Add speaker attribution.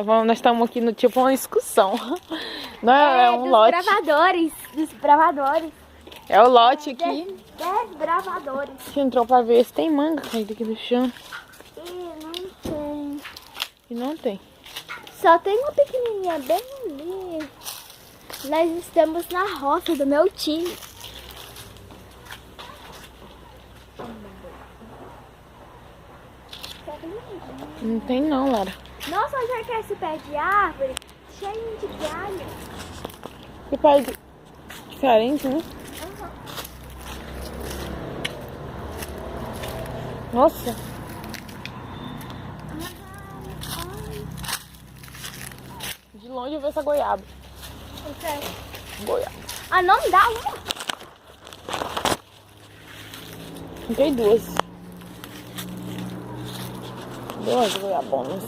Speaker 1: Nós estamos aqui no tipo uma excursão. Não é um lote.
Speaker 2: Desbravadores.
Speaker 1: É o lote aqui.
Speaker 2: Desbravadores.
Speaker 1: A gente entrou pra ver se tem manga caída aqui do chão.
Speaker 2: E não tem.
Speaker 1: E não tem.
Speaker 2: Só tem uma pequenininha bem ali. Nós estamos na roça do meu tio.
Speaker 1: Não tem não, Lara.
Speaker 2: Nossa, onde é que é esse pé de árvore? Cheio de galho.
Speaker 1: Que pai diferente, né? Nossa. De longe eu vejo essa goiaba. Goiaba.
Speaker 2: Ah, não dá uma.
Speaker 1: Tem duas. Duas goiabonas.